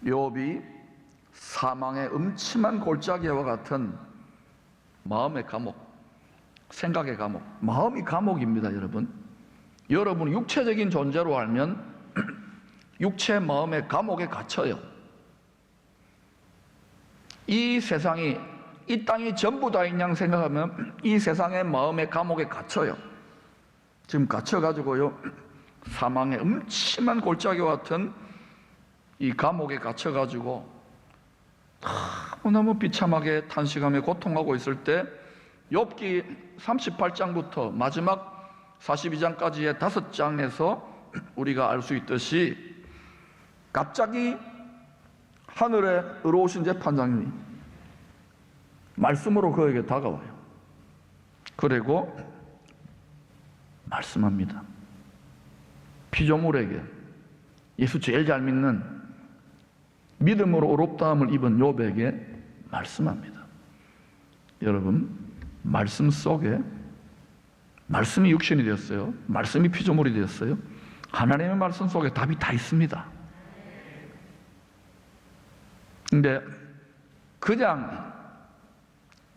욥이 사망의 음침한 골짜기와 같은 마음의 감옥, 생각의 감옥, 마음이 감옥입니다. 여러분 육체적인 존재로 알면 육체 마음의 감옥에 갇혀요. 이 세상이, 이 땅이 전부 다인 양 생각하면 이 세상의 마음의 감옥에 갇혀요. 지금 갇혀가지고요, 사망의 음침한 골짜기와 같은 이 감옥에 갇혀가지고 너무 비참하게 탄식하며 고통하고 있을 때, 욥기 38장부터 마지막 42장까지의 5장에서 우리가 알 수 있듯이 갑자기 하늘에 의로우신 재판장님이 말씀으로 그에게 다가와요. 그리고 말씀합니다. 피조물에게, 예수 제일 잘 믿는 믿음으로 의롭다함을 입은 욥에게 말씀합니다. 여러분, 말씀 속에, 말씀이 육신이 되었어요. 말씀이 피조물이 되었어요. 하나님의 말씀 속에 답이 다 있습니다. 근데 그냥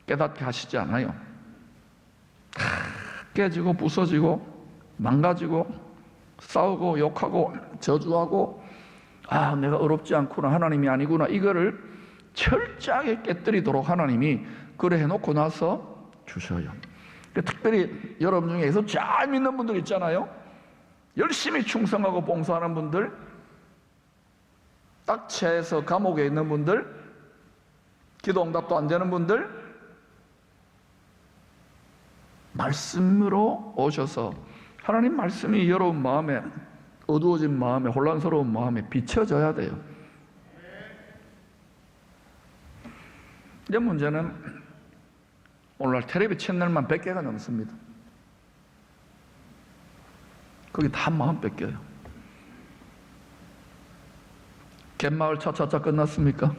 깨닫게 하시지 않아요. 깨지고 부서지고 망가지고 싸우고 욕하고 저주하고, 내가 의롭지 않구나, 하나님이 아니구나, 이거를 철저하게 깨뜨리도록 하나님이 그래 해놓고 나서 주셔요. 특별히 여러분 중에서 잘 믿는 분들 있잖아요. 열심히 충성하고 봉사하는 분들, 딱채에서 감옥에 있는 분들, 기도 응답도 안 되는 분들, 말씀으로 오셔서 하나님 말씀이 여러분 마음에, 어두워진 마음에, 혼란스러운 마음에 비춰져야 돼요. 이제 문제는 오늘날 텔레비 채널만 100개가 넘습니다. 거기 다 마음 뺏겨요. 갯마을 차차차 끝났습니까?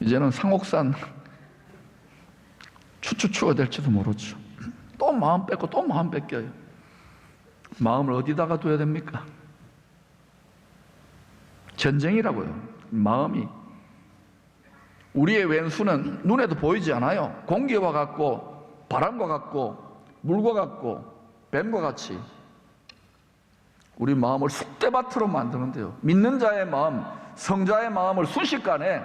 이제는 상옥산 추추추가 될지도 모르죠. 또 마음 뺏고 또 마음 뺏겨요. 마음을 어디다가 둬야 됩니까? 전쟁이라고요. 마음이. 우리의 왼수는 눈에도 보이지 않아요. 공기와 같고 바람과 같고 물과 같고 뱀과 같이 우리 마음을 쑥대밭으로 만드는데요. 믿는 자의 마음, 성자의 마음을 순식간에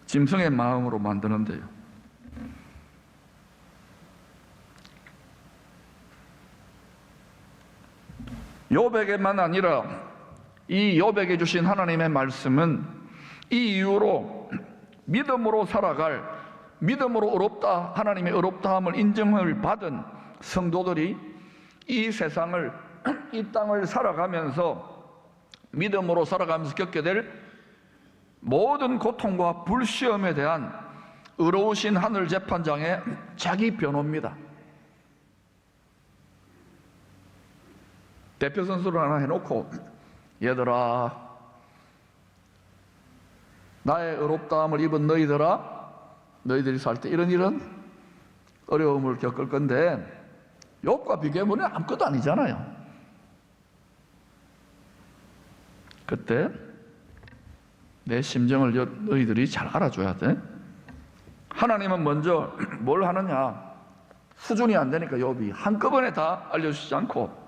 짐승의 마음으로 만드는데요. 욥에게만 아니라 이 욥에게 주신 하나님의 말씀은 이 이후로 믿음으로 살아갈, 믿음으로 의롭다, 하나님의 의롭다함을 인정을 받은 성도들이 이 세상을, 이 땅을 살아가면서, 믿음으로 살아가면서 겪게 될 모든 고통과 불시험에 대한 의로우신 하늘 재판장의 자기 변호입니다. 대표 선수를 하나 해놓고, 얘들아, 나의 의롭다함을 입은 너희들아, 너희들이 살 때 이런 어려움을 겪을 건데 욥과 비교해보면 아무것도 아니잖아요. 그때 내 심정을 너희들이 잘 알아줘야 돼. 하나님은 먼저 뭘 하느냐, 수준이 안 되니까 욥이 한꺼번에 다 알려주지 않고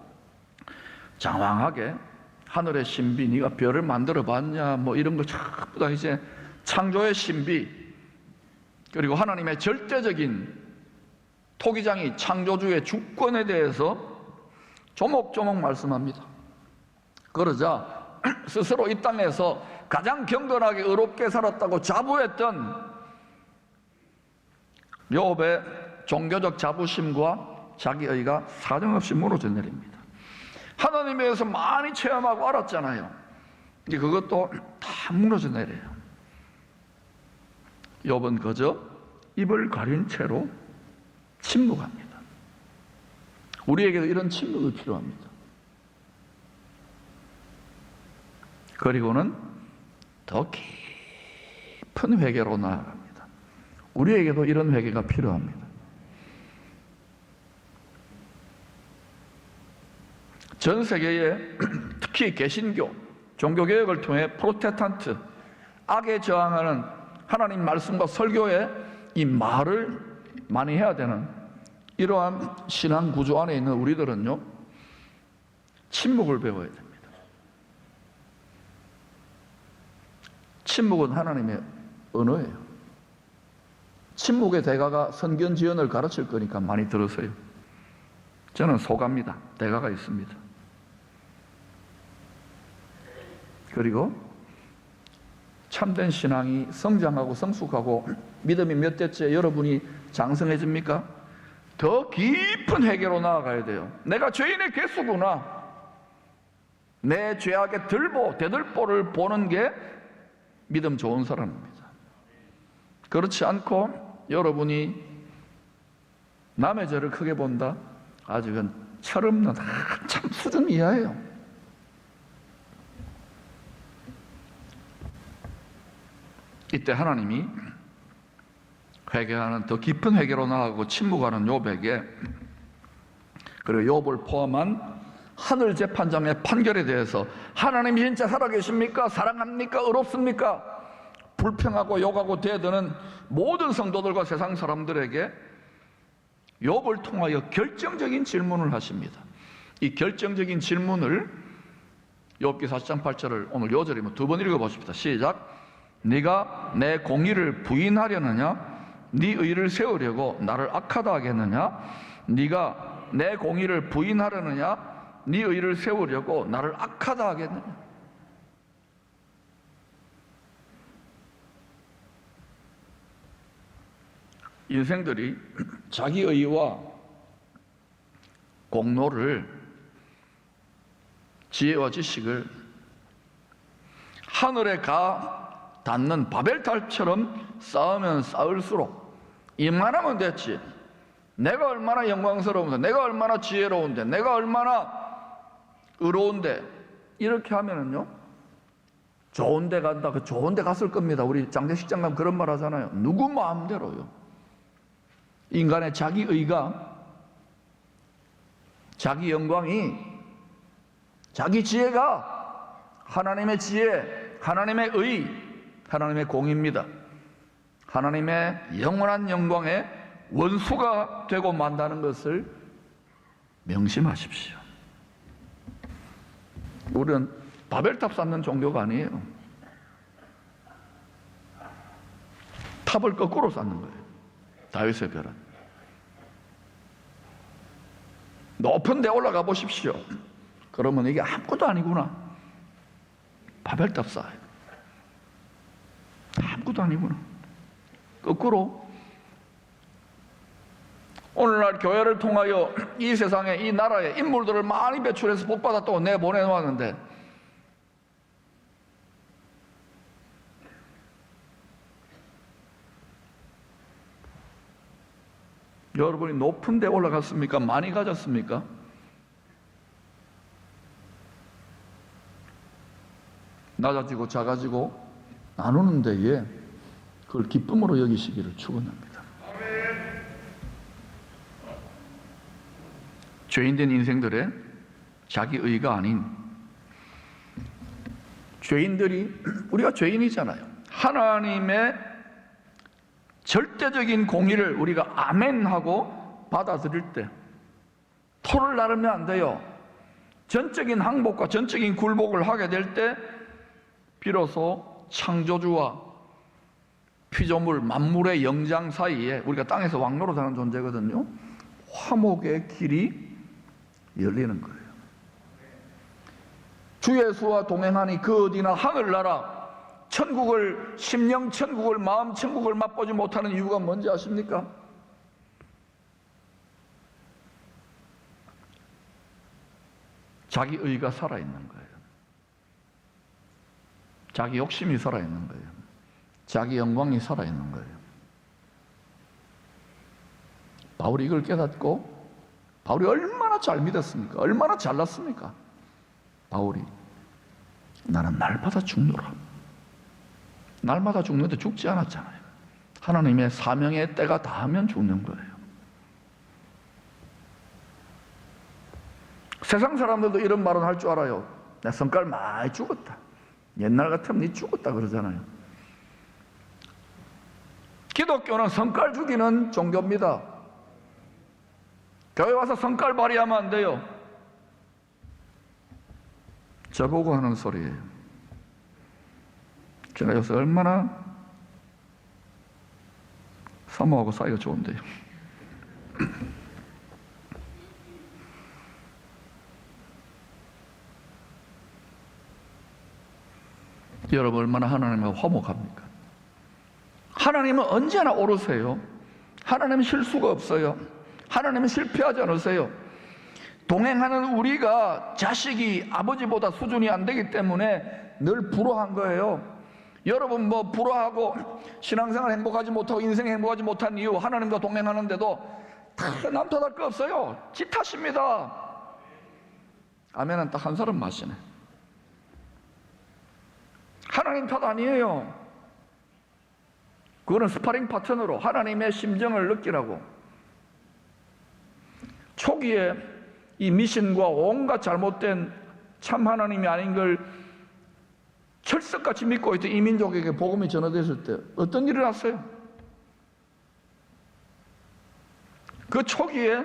장황하게 하늘의 신비, 네가 별을 만들어 봤냐, 뭐 이런 거 전부 다 이제 창조의 신비, 그리고 하나님의 절대적인 토기장이 창조주의 주권에 대해서 조목조목 말씀합니다. 그러자 스스로 이 땅에서 가장 경건하게 의롭게 살았다고 자부했던 욥의 종교적 자부심과 자기의가 사정없이 무너져 내립니다. 하나님에 대해서 많이 체험하고 알았잖아요. 근데 그것도 다 무너져 내려요. 욥은 그저 입을 가린 채로 침묵합니다. 우리에게도 이런 침묵이 필요합니다. 그리고는 더 깊은 회개로 나아갑니다. 우리에게도 이런 회개가 필요합니다. 전 세계에 특히 개신교, 종교개혁을 통해 프로테스탄트, 악에 저항하는 하나님 말씀과 설교에 이 말을 많이 해야 되는 이러한 신앙 구조 안에 있는 우리들은요, 침묵을 배워야 됩니다. 침묵은 하나님의 언어예요. 침묵의 대가가 선견 지연을 가르칠 거니까 많이 들으세요. 저는 소갑니다. 대가가 있습니다. 그리고 참된 신앙이 성장하고 성숙하고 믿음이 몇 대째 여러분이 장성해집니까? 더 깊은 회개로 나아가야 돼요. 내가 죄인의 괴수구나. 내 죄악의 대들보를 보는 게 믿음 좋은 사람입니다. 그렇지 않고 여러분이 남의 죄를 크게 본다? 아직은 철없는 한참 수준 이하예요. 이때 하나님이 회개하는 더 깊은 회개로 나아가고 침묵하는 욥에게, 그리고 욥을 포함한 하늘 재판장의 판결에 대해서 하나님이 진짜 살아계십니까? 사랑합니까? 의롭습니까? 불평하고 욕하고 대드는 모든 성도들과 세상 사람들에게 욥을 통하여 결정적인 질문을 하십니다. 이 결정적인 질문을 욥기 4장 8절을 오늘 요절이면 두 번 읽어보십시다. 시작. 네가 내 공의를 부인하려느냐? 네 의를 세우려고 나를 악하다 하겠느냐? 네가 내 공의를 부인하려느냐? 네 의를 세우려고 나를 악하다 하겠느냐? 인생들이 자기 의와 공로를, 지혜와 지식을 하늘에 닿는 바벨탑처럼 쌓으면 쌓을수록 이만하면 됐지, 내가 얼마나 영광스러운데, 내가 얼마나 지혜로운데, 내가 얼마나 의로운데, 이렇게 하면은요 좋은 데 간다. 그 좋은 데 갔을 겁니다. 우리 장례식 장관 그런 말 하잖아요. 누구 마음대로요. 인간의 자기 의가, 자기 영광이, 자기 지혜가 하나님의 지혜, 하나님의 의, 하나님의 공입니다. 하나님의 영원한 영광의 원수가 되고 만다는 것을 명심하십시오. 우리는 바벨탑 쌓는 종교가 아니에요. 탑을 거꾸로 쌓는 거예요. 다윗의 별은. 높은 데 올라가 보십시오. 그러면 이게 아무것도 아니구나. 바벨탑 쌓아요. 아무것도 아니구나. 거꾸로 오늘날 교회를 통하여 이 세상에, 이 나라에 인물들을 많이 배출해서 복받았다고 내보내놓았는데 여러분이 높은 데 올라갔습니까? 많이 가졌습니까? 낮아지고 작아지고 나누는 데에 그걸 기쁨으로 여기시기를 축원합니다. 죄인된 인생들의 자기 의가 아닌, 죄인들이, 우리가 죄인이잖아요. 하나님의 절대적인 공의를 우리가 아멘하고 받아들일 때, 토를 나르면 안 돼요. 전적인 항복과 전적인 굴복을 하게 될 때 비로소 창조주와 피조물 만물의 영장 사이에, 우리가 땅에서 왕노릇하는 존재거든요, 화목의 길이 열리는 거예요. 주 예수와 동행하니 그 어디나 하늘나라 천국을, 심령 천국을, 마음 천국을 맛보지 못하는 이유가 뭔지 아십니까? 자기 의가 살아있는 거예요. 자기 욕심이 살아있는 거예요. 자기 영광이 살아있는 거예요. 바울이 이걸 깨닫고, 바울이 얼마나 잘 믿었습니까? 얼마나 잘났습니까? 바울이 나는 날마다 죽노라. 날마다 죽는데 죽지 않았잖아요. 하나님의 사명의 때가 닿으면 죽는 거예요. 세상 사람들도 이런 말은 할 줄 알아요. 내 성깔 많이 죽었다. 옛날 같으면 니 죽었다 그러잖아요. 기독교는 성깔 죽이는 종교입니다. 교회 와서 성깔 발휘하면 안 돼요. 저보고 하는 소리예요. 제가 요새 얼마나 사모하고 사이가 좋은데요. 여러분 얼마나 하나님과 화목합니까? 하나님은 언제나 오르세요. 하나님은 실수가 없어요. 하나님은 실패하지 않으세요. 동행하는 우리가 자식이 아버지보다 수준이 안 되기 때문에 늘 불화한 거예요. 여러분 뭐 불화하고 신앙생활 행복하지 못하고 인생 행복하지 못한 이유, 하나님과 동행하는데도 다 남 탓할 거 없어요. 지 탓입니다. 아멘은 딱 한 사람 마시네. 하나님 탓 아니에요. 그거는 스파링 파트너로 하나님의 심정을 느끼라고. 초기에 이 미신과 온갖 잘못된 참 하나님이 아닌 걸 철석같이 믿고 있던 이민족에게 복음이 전해졌을 때 어떤 일이 났어요? 그 초기에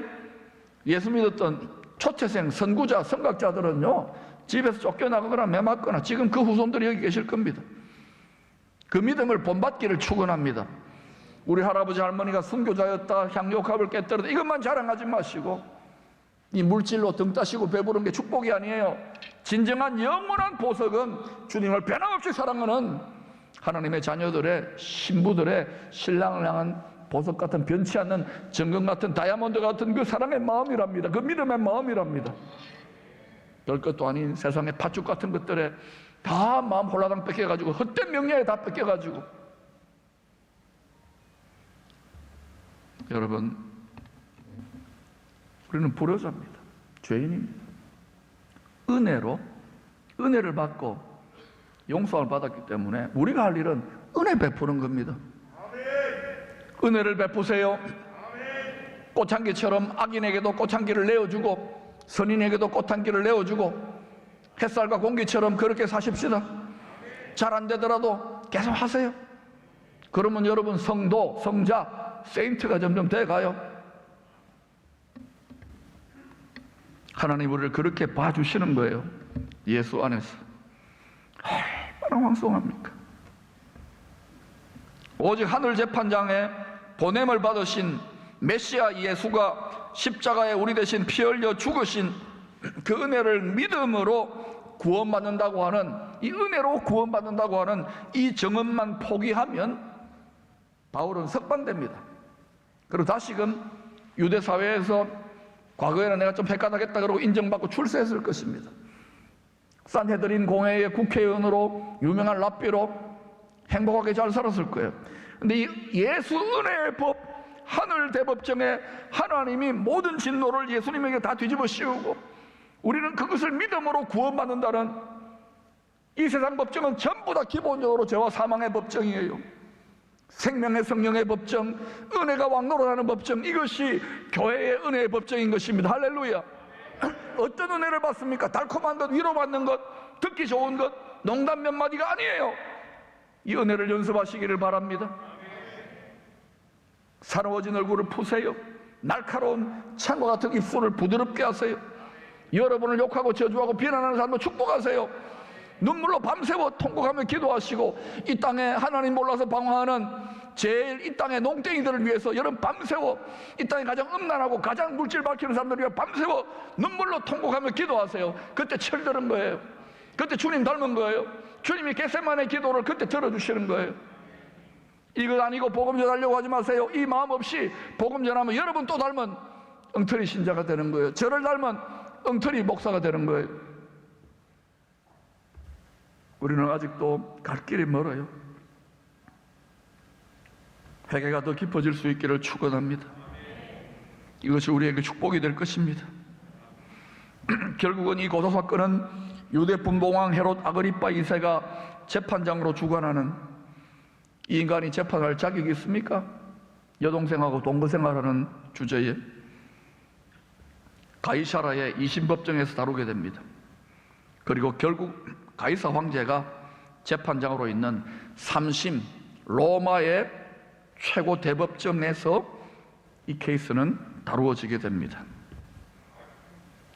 예수 믿었던 초태생 선구자, 선각자들은요 집에서 쫓겨나거나 매맞거나 지금 그 후손들이 여기 계실 겁니다. 그 믿음을 본받기를 축원합니다. 우리 할아버지 할머니가 순교자였다, 향유옥합을 깨뜨렸다, 이것만 자랑하지 마시고 이 물질로 등 따시고 배부른 게 축복이 아니에요. 진정한 영원한 보석은 주님을 변함없이 사랑하는 하나님의 자녀들의 신부들의 신랑을 향한 보석 같은 변치 않는 정금 같은 다이아몬드 같은 그 사랑의 마음이랍니다. 그 믿음의 마음이랍니다. 별것도 아닌 세상의 팥죽 같은 것들에 다 마음 홀라당 뺏겨가지고 헛된 명예에 다 뺏겨가지고. 여러분 우리는 불효자입니다. 죄인입니다. 은혜를 받고 용서를 받았기 때문에 우리가 할 일은 은혜 베푸는 겁니다. 은혜를 베푸세요. 꽃향기처럼 악인에게도 꽃향기를 내어주고 선인에게도 꽃향기를 내어주고 햇살과 공기처럼 그렇게 사십시다. 잘 안 되더라도 계속 하세요. 그러면 여러분 성도, 성자, 세인트가 점점 돼가요. 하나님 우리를 그렇게 봐주시는 거예요. 예수 안에서. 얼마나 황송합니까? 오직 하늘 재판장에 보냄을 받으신 메시아 예수가 십자가에 우리 대신 피 흘려 죽으신 그 은혜를 믿음으로 구원받는다고 하는, 이 은혜로 구원받는다고 하는 이 정언만 포기하면 바울은 석방됩니다. 그리고 다시금 유대 사회에서 과거에는 내가 좀 헷갈하겠다 그러고 인정받고 출세했을 것입니다. 산헤드린 공회의 국회의원으로 유명한 랍비로 행복하게 잘 살았을 거예요. 근데 이 예수 은혜의 법, 하늘 대법정에 하나님이 모든 진노를 예수님에게 다 뒤집어 씌우고 우리는 그것을 믿음으로 구원받는다는 이 세상 법정은 전부 다 기본적으로 죄와 사망의 법정이에요. 생명의 성령의 법정, 은혜가 왕노릇하는 법정, 이것이 교회의 은혜의 법정인 것입니다. 할렐루야. 어떤 은혜를 받습니까? 달콤한 것, 위로받는 것, 듣기 좋은 것, 농담 몇 마디가 아니에요. 이 은혜를 연습하시기를 바랍니다. 사나워진 얼굴을 푸세요. 날카로운 창과 같은 입술을 부드럽게 하세요. 여러분을 욕하고 저주하고 비난하는 사람을 축복하세요. 눈물로 밤새워 통곡하며 기도하시고 이 땅에 하나님 몰라서 방황하는 제일 이 땅의 농땡이들을 위해서 여러분 밤새워 이 땅에 가장 음란하고 가장 물질 밝히는 사람들을 위해 밤새워 눈물로 통곡하며 기도하세요. 그때 철드는 거예요. 그때 주님 닮은 거예요. 주님이 겟세마네 기도를 그때 들어주시는 거예요. 이것 아니고 복음 전하려고 하지 마세요. 이 마음 없이 복음 전하면 여러분 또 닮은 엉터리 신자가 되는 거예요. 저를 닮은 엉터리 목사가 되는 거예요. 우리는 아직도 갈 길이 멀어요. 회개가 더 깊어질 수 있기를 축원합니다. 이것이 우리에게 축복이 될 것입니다. 결국은 이 고소 사건은 유대 분봉왕 헤롯 아그리파 2세가 재판장으로 주관하는, 이 인간이 재판할 자격이 있습니까? 여동생하고 동거 생활하는 주제에 가이사라의 이심법정에서 다루게 됩니다. 그리고 결국 가이사 황제가 재판장으로 있는 3심 로마의 최고 대법정에서 이 케이스는 다루어지게 됩니다.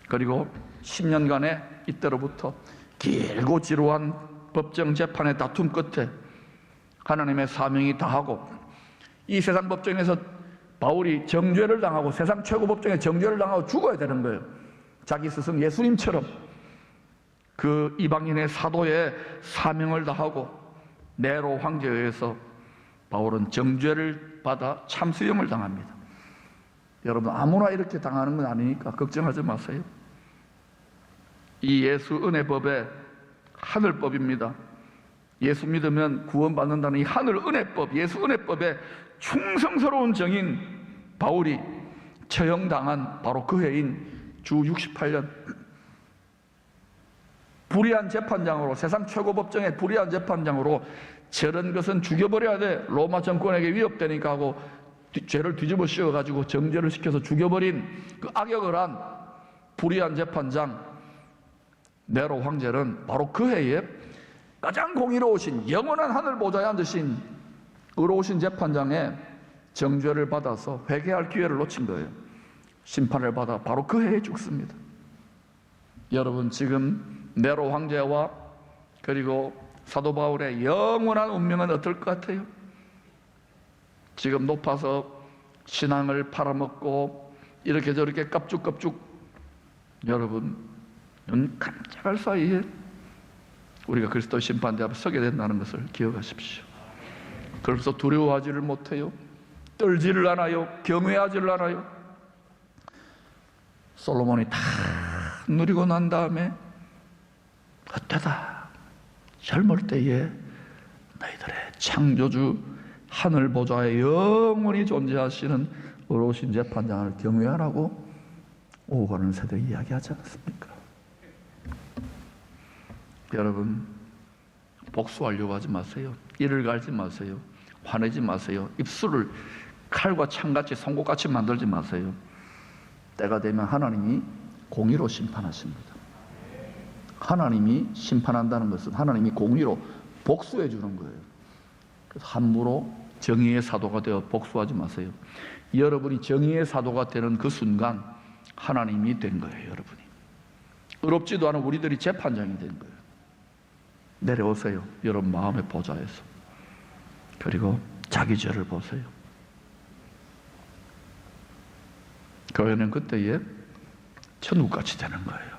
그리고 10년간의 이때로부터 길고 지루한 법정 재판의 다툼 끝에 하나님의 사명이 다하고 이 세상 법정에서 바울이 정죄를 당하고 세상 최고 법정에 정죄를 당하고 죽어야 되는 거예요. 자기 스승 예수님처럼 그 이방인의 사도의 사명을 다하고 네로 황제에 의해서 바울은 정죄를 받아 참수형을 당합니다. 여러분, 아무나 이렇게 당하는 건 아니니까 걱정하지 마세요. 이 예수 은혜법의 하늘법입니다. 예수 믿으면 구원받는다는 이 하늘 은혜법, 예수 은혜법의 충성스러운 정인 바울이 처형당한 바로 그 해인 주 68년 불의한 재판장으로, 세상 최고 법정의 불의한 재판장으로 저런 것은 죽여버려야 돼, 로마 정권에게 위협되니까 하고 죄를 뒤집어 씌워가지고 정죄를 시켜서 죽여버린 그 악역을 한 불의한 재판장 네로 황제는 바로 그 해에 가장 공의로우신 영원한 하늘 보좌에 앉으신 의로우신 재판장의 정죄를 받아서 회개할 기회를 놓친 거예요. 심판을 받아 바로 그 해에 죽습니다. 여러분, 지금 네로 황제와 그리고 사도 바울의 영원한 운명은 어떨 것 같아요? 지금 높아서 신앙을 팔아먹고 이렇게 저렇게 깝죽깝죽, 여러분, 눈 깜짝할 사이에 우리가 그리스도 심판대 앞에 서게 된다는 것을 기억하십시오. 그래서 두려워하지를 못해요. 떨지를 않아요. 경외하지를 않아요. 솔로몬이 다 누리고 난 다음에 헛되다, 젊을 때에 너희들의 창조주 하늘 보좌에 영원히 존재하시는 의로우신 재판장을 경외하라고 오고 가는 세대 이야기하지 않습니까? 여러분, 복수하려고 하지 마세요. 이를 갈지 마세요. 화내지 마세요. 입술을 칼과 창같이 송곳같이 만들지 마세요. 때가 되면 하나님이 공의로 심판하십니다. 하나님이 심판한다는 것은 하나님이 공의로 복수해 주는 거예요. 그래서 함부로 정의의 사도가 되어 복수하지 마세요. 여러분이 정의의 사도가 되는 그 순간 하나님이 된 거예요. 여러분이 의롭지도 않은 우리들이 재판장이 된 거예요. 내려오세요. 여러분 마음의 보좌에서. 그리고 자기 죄를 보세요. 교회는 그때에 천국같이 되는 거예요.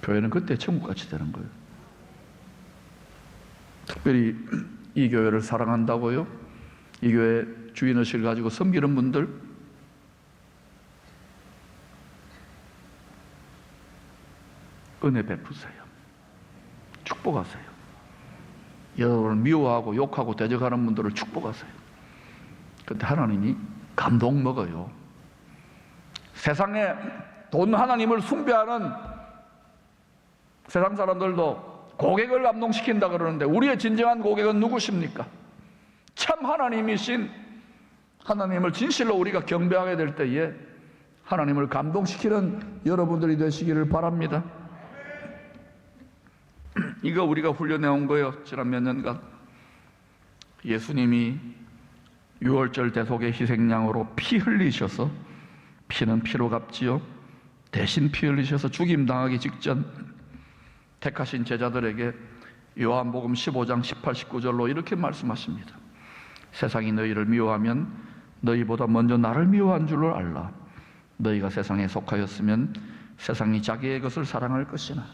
교회는 그때 천국같이 되는 거예요. 특별히 이 교회를 사랑한다고요? 이 교회 주인의식을 가지고 섬기는 분들, 은혜 베푸세요. 축복하세요. 여러분을 미워하고 욕하고 대적하는 분들을 축복하세요. 그때 하나님이 감동 먹어요. 세상에 돈 하나님을 숭배하는 세상 사람들도 고객을 감동시킨다 그러는데 우리의 진정한 고객은 누구십니까? 참 하나님이신 하나님을 진실로 우리가 경배하게 될 때에 하나님을 감동시키는 여러분들이 되시기를 바랍니다. 이거 우리가 훈련해 온 거예요. 지난 몇 년간 예수님이 유월절 대속의 희생양으로 피 흘리셔서, 피는 피로 갚지요, 대신 피 흘리셔서 죽임 당하기 직전 택하신 제자들에게 요한복음 15장 18, 19절로 이렇게 말씀하십니다. 세상이 너희를 미워하면 너희보다 먼저 나를 미워한 줄을 알라. 너희가 세상에 속하였으면 세상이 자기의 것을 사랑할 것이나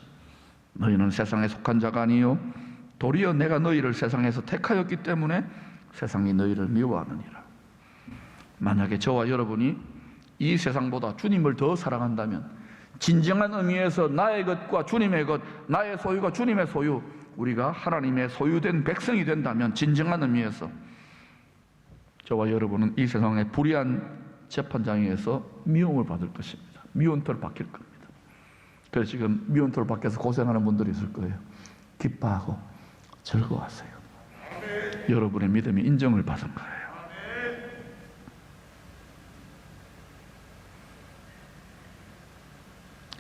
너희는 세상에 속한 자가 아니요 도리어 내가 너희를 세상에서 택하였기 때문에 세상이 너희를 미워하느니라. 만약에 저와 여러분이 이 세상보다 주님을 더 사랑한다면, 진정한 의미에서 나의 것과 주님의 것, 나의 소유가 주님의 소유, 우리가 하나님의 소유된 백성이 된다면 진정한 의미에서 저와 여러분은 이 세상의 불의한 재판장에서 미움을 받을 것입니다. 미운털 박힐 겁니다. 그래서 지금 미운털 밖에서 고생하는 분들이 있을 거예요. 기뻐하고 즐거워하세요. 여러분의 믿음이 인정을 받은 거예요.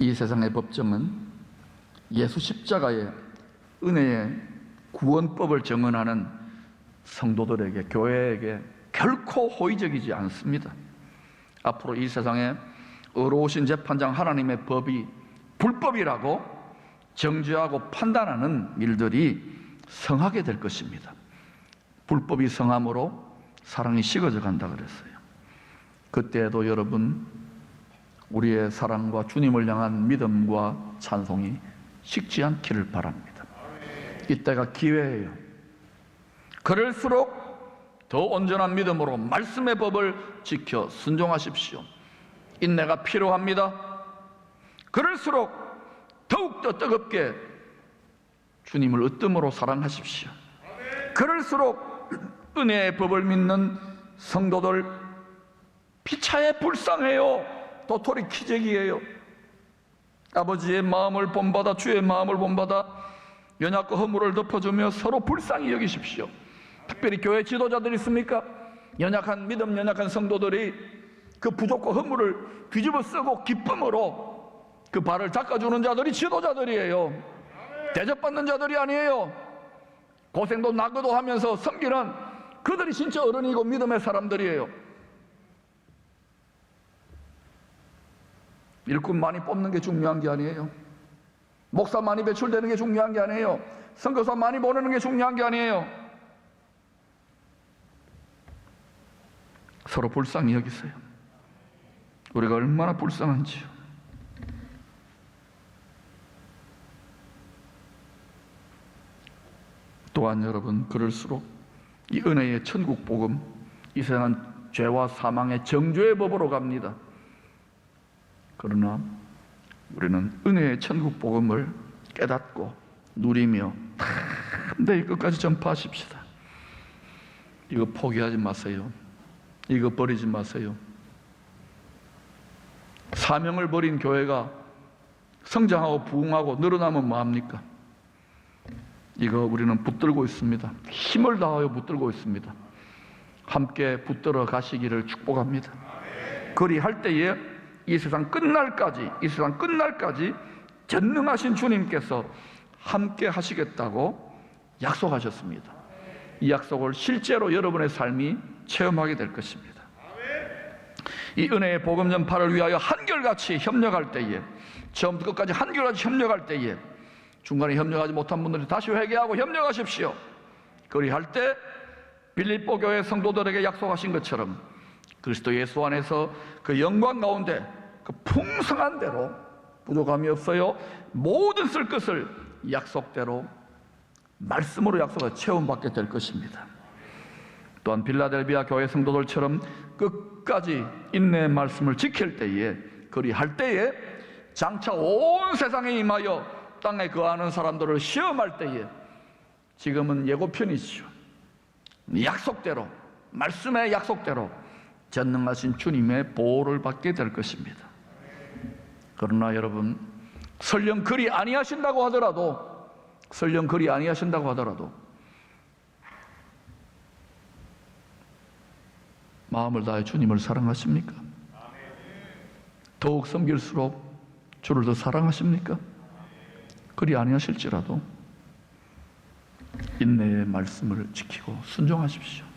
이 세상의 법정은 예수 십자가의 은혜의 구원법을 정언하는 성도들에게, 교회에게 결코 호의적이지 않습니다. 앞으로 이 세상에 의로우신 재판장 하나님의 법이 불법이라고 정죄하고 판단하는 일들이 성하게 될 것입니다. 불법이 성함으로 사랑이 식어져 간다 그랬어요. 그때에도 여러분, 우리의 사랑과 주님을 향한 믿음과 찬송이 식지 않기를 바랍니다. 이때가 기회예요. 그럴수록 더 온전한 믿음으로 말씀의 법을 지켜 순종하십시오. 인내가 필요합니다. 그럴수록 더욱더 뜨겁게 주님을 으뜸으로 사랑하십시오. 그럴수록 은혜의 법을 믿는 성도들 피차에 불쌍해요. 도토리 키재기예요. 아버지의 마음을 본받아, 주의 마음을 본받아 연약과 허물을 덮어주며 서로 불쌍히 여기십시오. 특별히 교회 지도자들이 있습니까? 연약한 믿음, 연약한 성도들이 그 부족과 허물을 뒤집어 쓰고 기쁨으로 그 발을 닦아주는 자들이 지도자들이에요. 대접받는 자들이 아니에요. 고생도 나고도 하면서 섬기는 그들이 진짜 어른이고 믿음의 사람들이에요. 일꾼 많이 뽑는 게 중요한 게 아니에요. 목사 많이 배출되는 게 중요한 게 아니에요. 선교사 많이 보내는 게 중요한 게 아니에요. 서로 불쌍히 여기세요. 우리가 얼마나 불쌍한지요. 또한 여러분, 그럴수록 이 은혜의 천국 복음, 이 세상은 죄와 사망의 정죄의 법으로 갑니다. 그러나 우리는 은혜의 천국 복음을 깨닫고 누리며 담대히 끝까지 전파하십시다. 이거 포기하지 마세요. 이거 버리지 마세요. 사명을 버린 교회가 성장하고 부흥하고 늘어나면 뭐합니까? 이거 우리는 붙들고 있습니다. 힘을 다하여 붙들고 있습니다. 함께 붙들어 가시기를 축복합니다. 그리할 때에 이 세상 끝날까지 전능하신 주님께서 함께 하시겠다고 약속하셨습니다. 이 약속을 실제로 여러분의 삶이 체험하게 될 것입니다. 이 은혜의 복음 전파를 위하여 한결같이 협력할 때에, 처음부터 끝까지 한결같이 협력할 때에, 중간에 협력하지 못한 분들이 다시 회개하고 협력하십시오. 그리할 때 빌립보 교회 성도들에게 약속하신 것처럼 그리스도 예수 안에서 그 영광 가운데 그 풍성한 대로 부족함이 없어요. 모든 쓸 것을 약속대로 말씀으로 약속해 체험받게 될 것입니다. 또한 빌라델비아 교회 성도들처럼 끝까지 인내의 말씀을 지킬 때에, 그리할 때에 장차 온 세상에 임하여 땅에 거하는 사람들을 시험할 때에, 지금은 예고편이죠. 약속대로, 말씀의 약속대로 전능하신 주님의 보호를 받게 될 것입니다. 그러나 여러분, 설령 그리 아니하신다고 하더라도 마음을 다해 주님을 사랑하십니까? 더욱 섬길수록 주를 더 사랑하십니까? 그리 아니하실지라도 인내의 말씀을 지키고 순종하십시오.